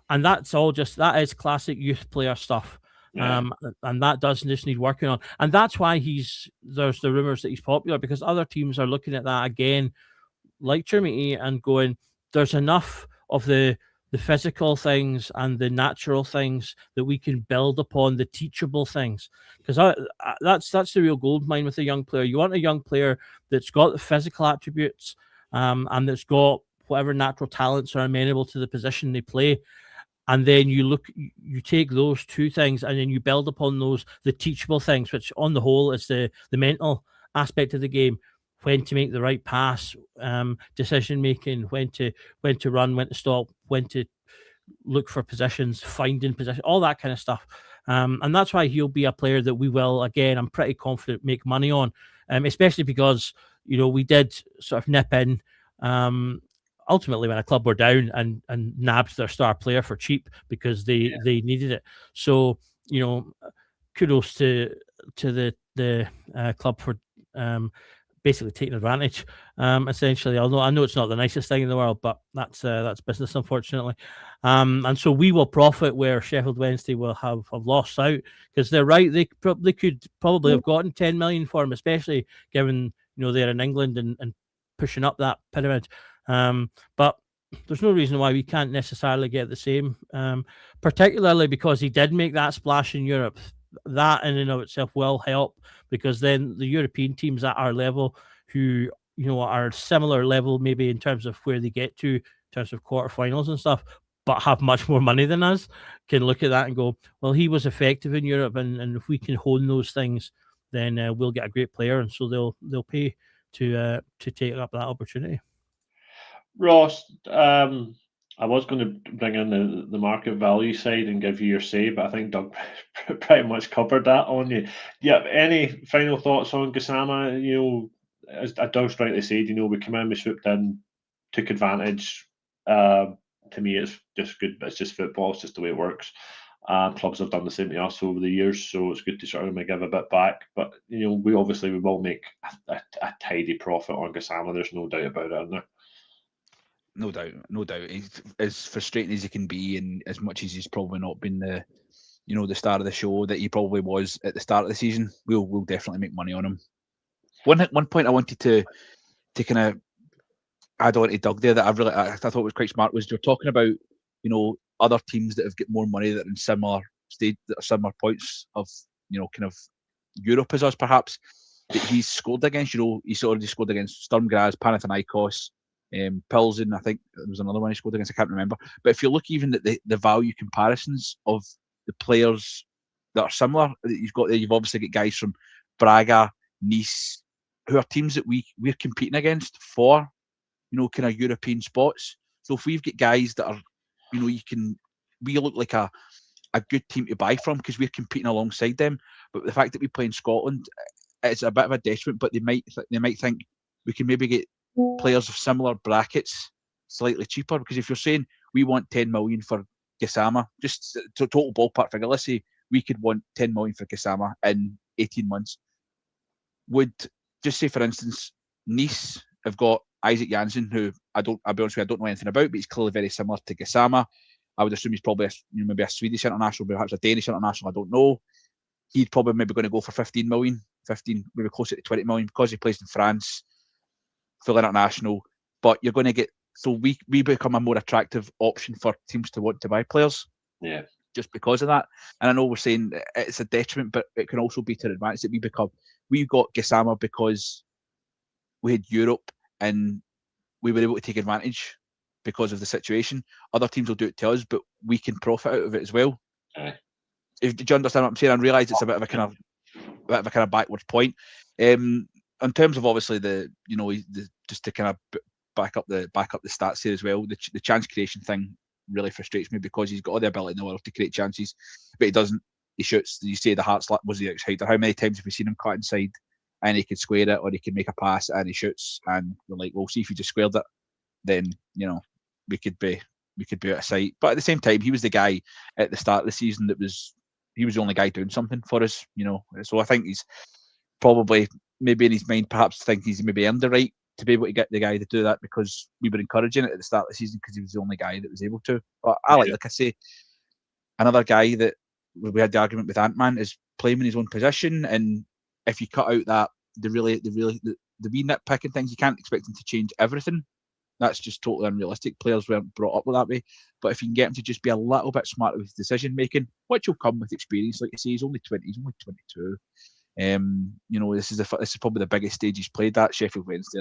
And that is classic youth player stuff. Yeah. And that does just need working on. And that's why there's the rumours that he's popular, because other teams are looking at that again, like Chermity, and going, there's enough of the physical things and the natural things that we can build upon, the teachable things. Because that's the real gold mine with a young player. You want a young player that's got the physical attributes, and that's got whatever natural talents are amenable to the position they play. And then you take those 2 things and then you build upon those, the teachable things, which on the whole is the mental aspect of the game. When to make the right pass, decision making, when to run, when to stop, when to look for positions, finding position, all that kind of stuff. And that's why he'll be a player that we will, again, I'm pretty confident, make money on, especially because, we did sort of nip in ultimately when a club were down and nabbed their star player for cheap because they needed it. So, kudos to the club for basically taking advantage. Essentially, although I know it's not the nicest thing in the world, but that's business, unfortunately. And so we will profit where Sheffield Wednesday will have lost out, because they're right. They could probably have gotten 10 million for him, especially given they're in England and pushing up that pyramid. But there's no reason why we can't necessarily get the same, particularly because he did make that splash in Europe. That in and of itself will help, because then the European teams at our level, who are similar level maybe in terms of where they get to in terms of quarterfinals and stuff, but have much more money than us, can look at that and go, well, he was effective in Europe, and if we can hone those things, then we'll get a great player, and so they'll pay to take up that opportunity. Ross, I was going to bring in the market value side and give you your say, but I think Doug pretty much covered that on you. Yeah, any final thoughts on Gassama? As Doug's rightly said, we came in, we swooped in, took advantage. To me, it's just good, but it's just football. It's just the way it works. Clubs have done the same to us over the years, so it's good to sort of give a bit back. But we will make a tidy profit on Gassama. There's no doubt about it, isn't there? No doubt. He's as frustrating as he can be, and as much as he's probably not been the star of the show that he probably was at the start of the season, we'll definitely make money on him. One point I wanted to kind of add on to Doug there that I thought was quite smart was you're talking about other teams that have got more money that are in similar stage, that are similar points of kind of Europe as us perhaps, that he's scored against. He's already scored against Sturm Graz, Panathinaikos, Pilsen. I think there was another one he scored against. I can't remember. But if you look even at the value comparisons of the players that are similar that you've got there, you've obviously got guys from Braga, Nice, who are teams that we're competing against for kind of European spots. So if we've got guys that are we look like a good team to buy from because we're competing alongside them. But the fact that we play in Scotland, it's a bit of a detriment. But they might think we can maybe get players of similar brackets slightly cheaper, because if you're saying we want 10 million for Gassama, just to total ballpark figure, let's say we could want 10 million for Gassama in 18 months. Would just say, for instance, Nice have got Isaac Janssen, who I'll be honest with you, I don't know anything about, but he's clearly very similar to Gassama. I would assume he's probably maybe a Swedish international, perhaps a Danish international, I don't know. He'd probably maybe going to go for 15 million, maybe closer to 20 million, because he plays in France, full international. But you're going to get, so we become a more attractive option for teams to want to buy players. Yeah. Just because of that. And I know we're saying it's a detriment, but it can also be to the advantage that we've got Gassama because we had Europe and we were able to take advantage because of the situation. Other teams will do it to us, but we can profit out of it as well. Do you understand what I'm saying? I realise it's a bit of a kind of backwards point. In terms of obviously just to kind of back up the stats here as well, the chance creation thing really frustrates me, because he's got all the ability in the world to create chances, but he doesn't. He shoots. You say the heart slap was the outsider. How many times have we seen him cut inside and he could square it, or he could make a pass and he shoots, and we're like, well, see if you just squared it, then we could be out of sight. But at the same time, he was the guy at the start of the season he was the only guy doing something for us, So I think he's probably maybe in his mind perhaps think he's maybe earned the right to be able to get the guy to do that, because we were encouraging it at the start of the season because he was the only guy that was able to. But like I say, another guy that we had the argument with Ant-Man is playing in his own position, and if you cut out that the wee nitpicking things, you can't expect him to change everything. That's just totally unrealistic. Players weren't brought up that way. But if you can get him to just be a little bit smarter with his decision making, which will come with experience, like you say, he's only 20, he's only 22. This is probably the biggest stage he's played at. Sheffield Wednesday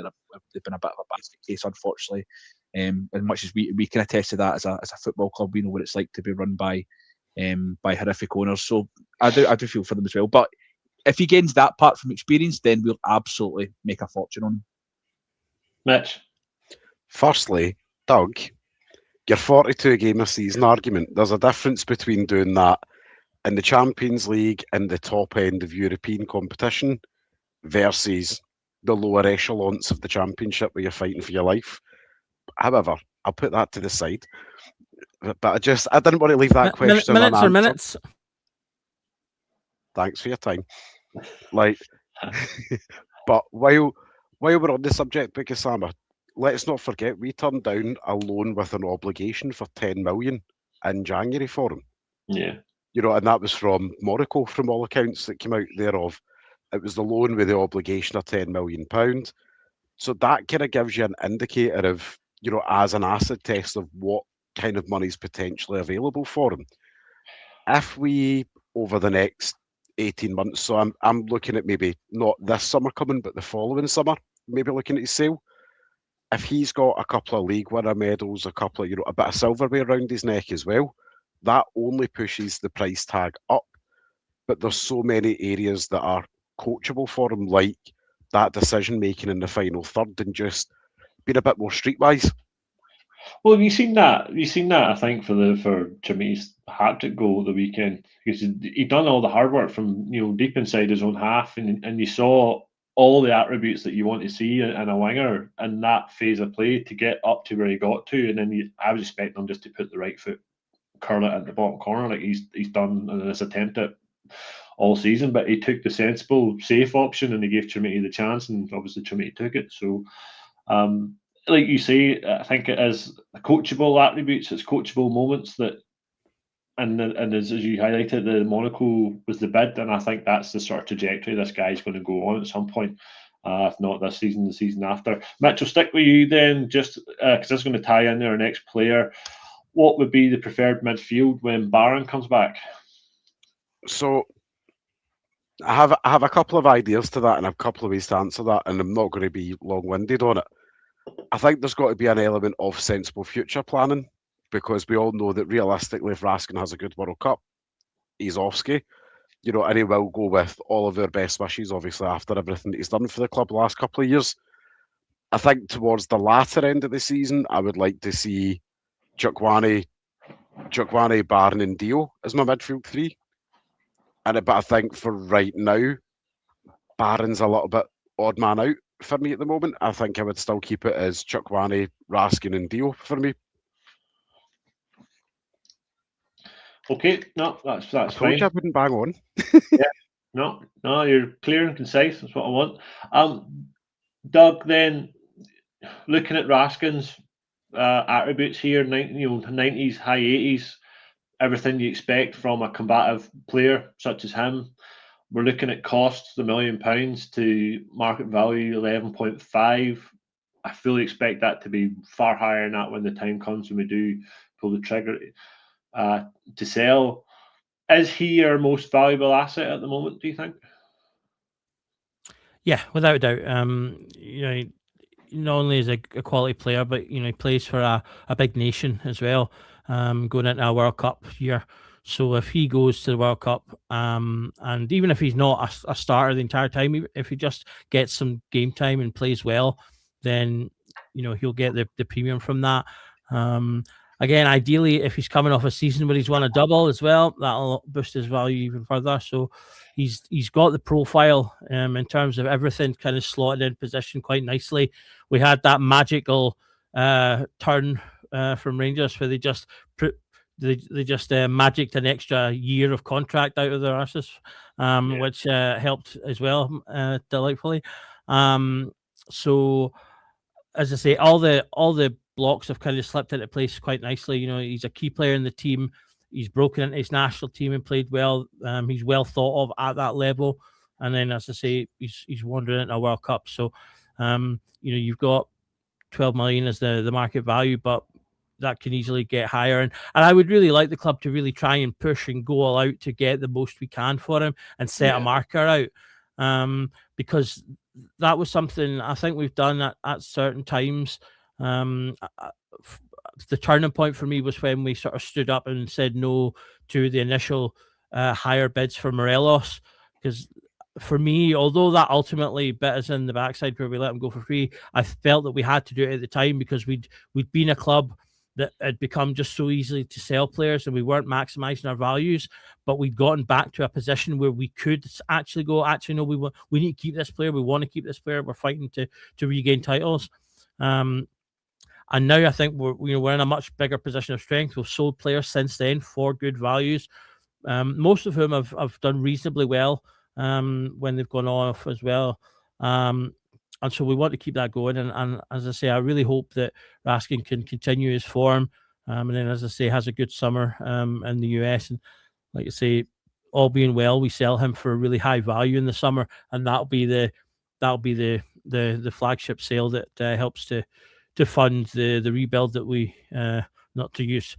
they've been a bit of a basket case, unfortunately. As much as we can attest to that as a football club, we know what it's like to be run by horrific owners. So I do feel for them as well. But if he gains that part from experience, then we'll absolutely make a fortune on him. Mitch? Firstly, Doug, your 42 game a season argument, there's a difference between doing that in the Champions League and the top end of European competition versus the lower echelons of the Championship where you're fighting for your life. However, I'll put that to the side. But I didn't want to leave that question unanswered. Or minutes. Thanks for your time. But while we're on the subject of Gassama, let's not forget we turned down a loan with an obligation for 10 million in January for him. Yeah. And that was from Monaco, from all accounts that came out thereof. It was the loan with the obligation of £10 million. So that kind of gives you an indicator of as an acid test of what kind of money's potentially available for him. If we, over the next 18 months, so I'm looking at maybe not this summer coming, but the following summer, maybe looking at his sale. If he's got a couple of league winner medals, a couple of, a bit of silverware around his neck as well, that only pushes the price tag up. But there's so many areas that are coachable for him, like that decision making in the final third and just being a bit more streetwise. Well, have you seen that? I think for Chimee's hat-trick goal the weekend, because he'd done all the hard work from deep inside his own half, and you saw all the attributes that you want to see in a winger in that phase of play to get up to where he got to, and then I was expecting him just to put the right foot, curl it at the bottom corner like he's done in this attempt at all season. But he took the sensible, safe option, and he gave Chimiti the chance, and obviously Chimiti took it. So, like you say, I think it is coachable attributes. It's coachable moments that, and as you highlighted, the Monaco was the bid, and I think that's the sort of trajectory this guy's going to go on at some point. If not this season, the season after. Mitch, will stick with you then, just because this is going to tie in our next player. What would be the preferred midfield when Barron comes back? So I have a couple of ideas to that and a couple of ways to answer that, and I'm not going to be long-winded on it. I think there's got to be an element of sensible future planning, because we all know that realistically, if Raskin has a good World Cup, he's off-ski, and he will go with all of our best wishes, obviously, after everything that he's done for the club the last couple of years. I think towards the latter end of the season, I would like to see Chukwueze, Barron and Dio as my midfield three. But I think for right now, Barron's a little bit odd man out for me at the moment. I think I would still keep it as Chukwueze, Raskin and Dio for me. Okay, no, that's I told fine. you I wouldn't bang on. Yeah, no, you're clear and concise. That's what I want. Doug, then looking at Raskin's attributes here, 90s, high 80s, everything you expect from a combative player such as him. We're looking at costs, £1 million to market value 11.5. I fully expect that to be far higher than that when the time comes when we do pull the trigger to sell. Is he our most valuable asset at the moment, do you think? Yeah, without a doubt. Not only is he a quality player, but he plays for a big nation as well, going into a World Cup year. So if he goes to the World Cup, and even if he's not a starter the entire time, if he just gets some game time and plays well, then he'll get the premium from that. Again, ideally, if he's coming off a season where he's won a double as well, that'll boost his value even further. So he's got the profile in terms of everything kind of slotted in position quite nicely. We had that magical turn from Rangers where they just magicked an extra year of contract out of their asses, which helped as well, delightfully. So, as I say, all the blocks have kind of slipped into place quite nicely. He's a key player in the team. He's broken into his national team and played well. He's well thought of at that level. And then, as I say, he's wandering into a World Cup. So, you've got 12 million as the market value, but that can easily get higher. And I would really like the club to really try and push and go all out to get the most we can for him and set a marker out. Because that was something I think we've done at certain times. The turning point for me was when we sort of stood up and said no to the initial higher bids for Morelos, because for me, although that ultimately bit us in the backside where we let him go for free, I felt that we had to do it at the time because we'd been a club that had become just so easy to sell players and we weren't maximizing our values, but we'd gotten back to a position where we could actually go, no, we need to keep this player. We want to keep this player. We're fighting to regain titles. And now I think we're in a much bigger position of strength. We've sold players since then for good values, most of whom have done reasonably well when they've gone off as well. And so we want to keep that going. And as I say, I really hope that Raskin can continue his form. And then, as I say, has a good summer in the US. And like I say, all being well, we sell him for a really high value in the summer. And that'll be the flagship sale that helps to fund the rebuild that we not to use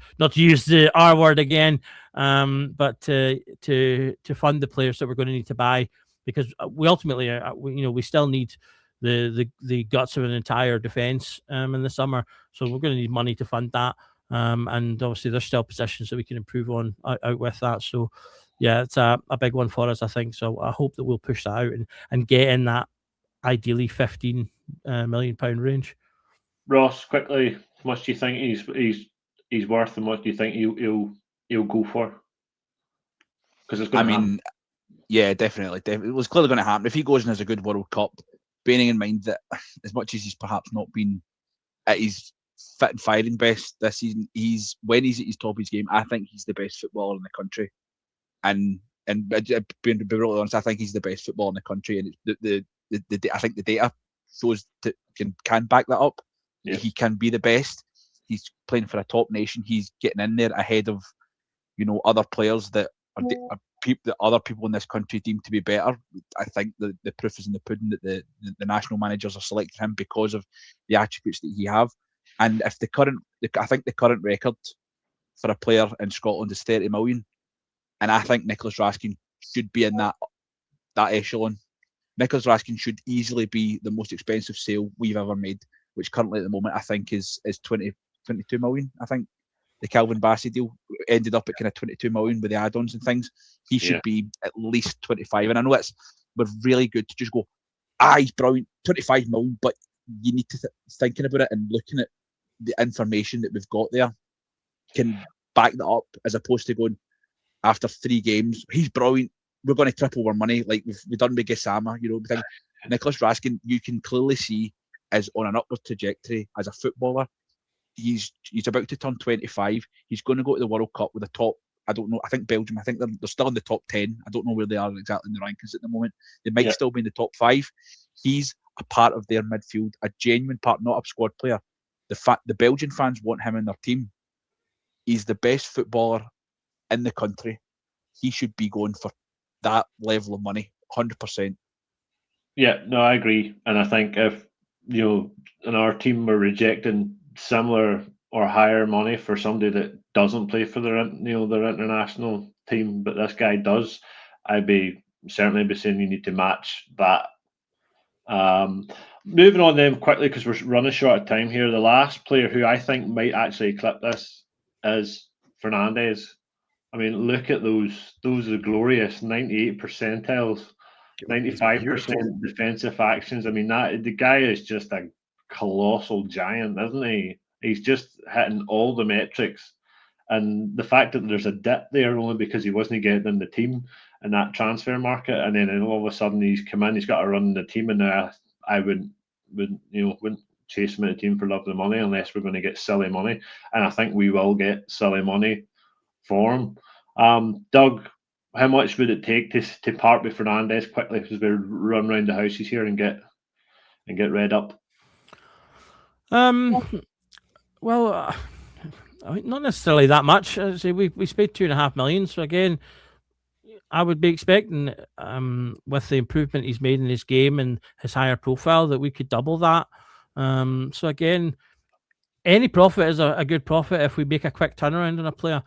the R word again, but to fund the players that we're going to need to buy, because we ultimately we still need the guts of an entire defence in the summer, so we're going to need money to fund that. And obviously there's still positions that we can improve on out with that. So yeah, it's a big one for us, I think. So I hope that we'll push that out and get in that ideally £15 million range. Ross, quickly, how much do you think he's worth, and what do you think he'll go for? Because it's going to happen. Yeah, definitely. It was clearly going to happen if he goes in as a good World Cup. Bearing in mind that as much as he's perhaps not been at his fit and firing best this season, when he's at his top of his game, I think he's the best footballer in the country. And being really honest, I think he's the best footballer in the country. And I think the data shows that can back that up. Yeah. He can be the best. He's playing for a top nation. He's getting in there ahead of other players that that other people in this country deem to be better. I think the proof is in the pudding that the national managers are selecting him because of the attributes that he have. And if I think the current record for a player in Scotland is 30 million, and I think Nicholas Raskin should be in that echelon. Nicholas Raskin should easily be the most expensive sale we've ever made, which currently at the moment I think is 22 million. I think the Calvin Bassey deal ended up at kind of 22 million with the add-ons and things. He should be at least 25. And I know we're really good to just go, he's brilliant, 25 million, but you need to thinking about it and looking at the information that we've got there can back that up, as opposed to going after 3 games, he's brilliant, we're going to triple our money like we've done with Gassama. Nicholas Raskin, you can clearly see, is on an upward trajectory as a footballer. He's about to turn 25. He's going to go to the World Cup with the top, I don't know, I think Belgium, I think they're still in the top 10. I don't know where they are exactly in the rankings at the moment. They might still be in the top 5. He's a part of their midfield, a genuine part, not a squad player. The Belgian fans want him in their team. He's the best footballer in the country. He should be going for that level of money, 100%. Yeah, no, I agree. And I think if, in our team we're rejecting similar or higher money for somebody that doesn't play for their international team, but this guy does, I'd certainly be saying you need to match that. Moving on then quickly, because we're running short of time here. The last player who I think might actually clip this is Fernandes. I mean, look at those are glorious 98 percentiles, 95% defensive actions. I mean, the guy is just a colossal giant, isn't he? He's just hitting all the metrics. And the fact that there's a dip there only because he wasn't getting in the team in that transfer market, and then all of a sudden he's come in, he's got to run the team, and I wouldn't chase him in the team for love of the money unless we're going to get silly money, and I think we will get silly money for him. Doug, how much would it take to part with Fernandes quickly as we run around the houses here and get read up? Well, I mean, not necessarily that much. We spent $2.5 million. So again, I would be expecting, with the improvement he's made in his game and his higher profile, that we could double that. So again, any profit is a good profit if we make a quick turnaround on a player.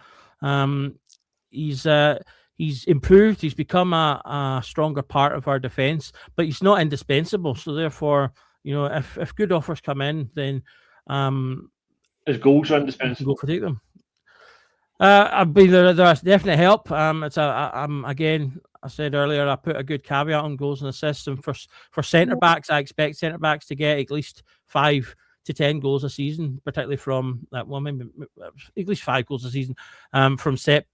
He's improved. He's become a stronger part of our defence, but he's not indispensable. So therefore, if good offers come in, then his goals are indispensable. Go for take them. There's definite help. Again, I said earlier, I put a good caveat on goals and assists, and for centre backs, I expect centre backs to get at least 5 to 10 goals a season, particularly from maybe at least 5 goals a season from set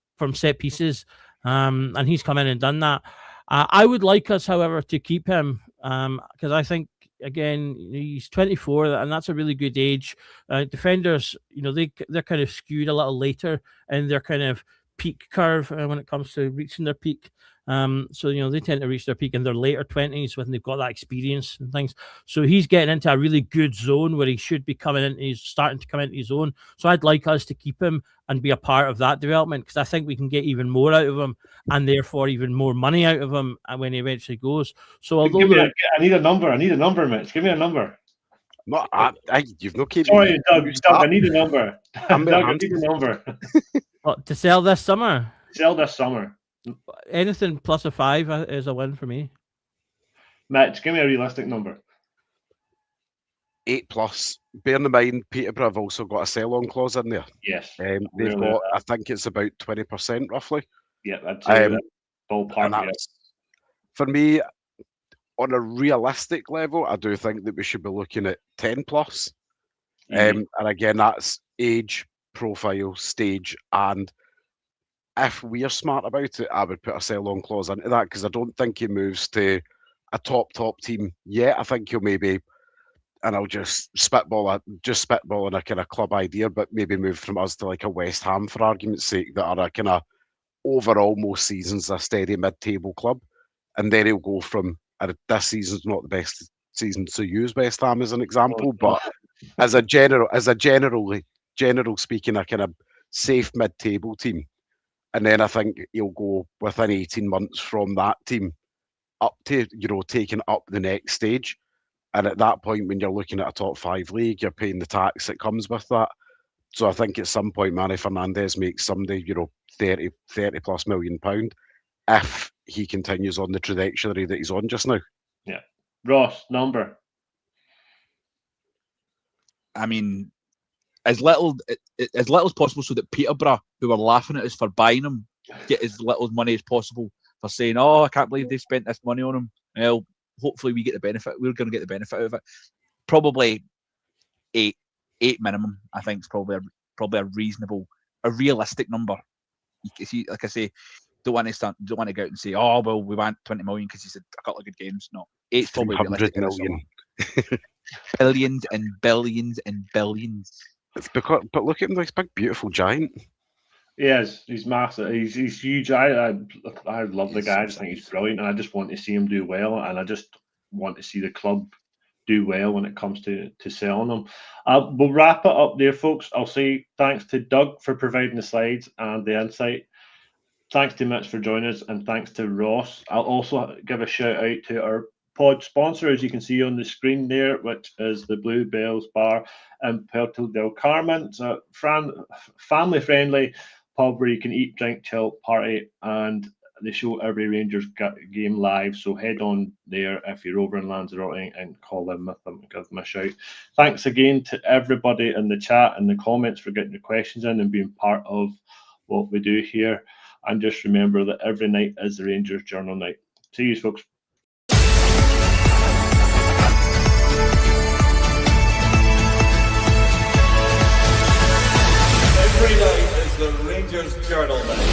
pieces. And he's come in and done that. I would like us, however, to keep him because I think, again, he's 24, and that's a really good age. Defenders, they're kind of skewed a little later in their kind of peak curve when it comes to reaching their peak. So they tend to reach their peak in their later 20s when they've got that experience and things. So he's getting into a really good zone where he should be he's starting to come into his own. So I'd like us to keep him and be a part of that development, because I think we can get even more out of him and therefore even more money out of him when he eventually goes. So although I need a number, Mitch. Give me a number. Not, you've no keep. Sorry, Doug, I need a number. I'm Doug, I behind. need a number. What, to sell this summer? Sell this summer. Anything plus a 5 is a win for me. Mitch, give me a realistic number. 8+. Bearing in mind, Peterborough have also got a sell-on clause in there. Yes. They've Really, got, I think it's about 20% roughly. Yeah, I'd say Um, that ballpark. And Yeah. that's, for me, on a realistic level, I do think that we should be looking at 10+. Easy. And again, that's age, profile, stage, and if we're smart about it, I would put a sell-on clause into that because I don't think he moves to a top team yet. I think he'll maybe, and I'll just spitball in a kind of club idea, but maybe move from us to like a West Ham for argument's sake that are a kind of overall most seasons a steady mid-table club, and then he'll go from this season's not the best season to use West Ham as an example, but as a general speaking, a kind of safe mid-table team. And then I think he'll go within 18 months from that team up to, taking up the next stage. And at that point, when you're looking at a top 5 league, you're paying the tax that comes with that. So I think at some point, Manny Fernandez makes someday, 30 plus £million if he continues on the trajectory that he's on just now. Yeah. Ross, number. I mean, as little as possible, so that Peterborough, who are laughing at us for buying him, get as little money as possible for saying, "Oh, I can't believe they spent this money on him." Well, hopefully we get the benefit. We're going to get the benefit out of it. Probably eight minimum. I think is probably a reasonable, a realistic number. You see, like I say, don't want to go out and say, "Oh, well, we want 20 million because he's had a couple of good games." No, 8's probably 300 realistic. million. Billions and billions and billions. It's because, but look at him, this big, beautiful giant. He is. He's massive. He's huge. I love the guy. I just think he's brilliant, and I just want to see him do well. And I just want to see the club do well when it comes to selling them. We'll wrap it up there, folks. I'll say thanks to Doug for providing the slides and the insight. Thanks to Mitch for joining us, and thanks to Ross. I'll also give a shout out to our pod sponsor, as you can see on the screen there, which is the Blue Bells Bar in Puerto del Carmen. It's a family-friendly pub where you can eat, drink, chill, party, and they show every Rangers game live. So head on there if you're over in Lanzarote and call in with them and give them a shout. Thanks again to everybody in the chat and the comments for getting the questions in and being part of what we do here. And just remember that every night is the Rangers Journal night. See you, folks.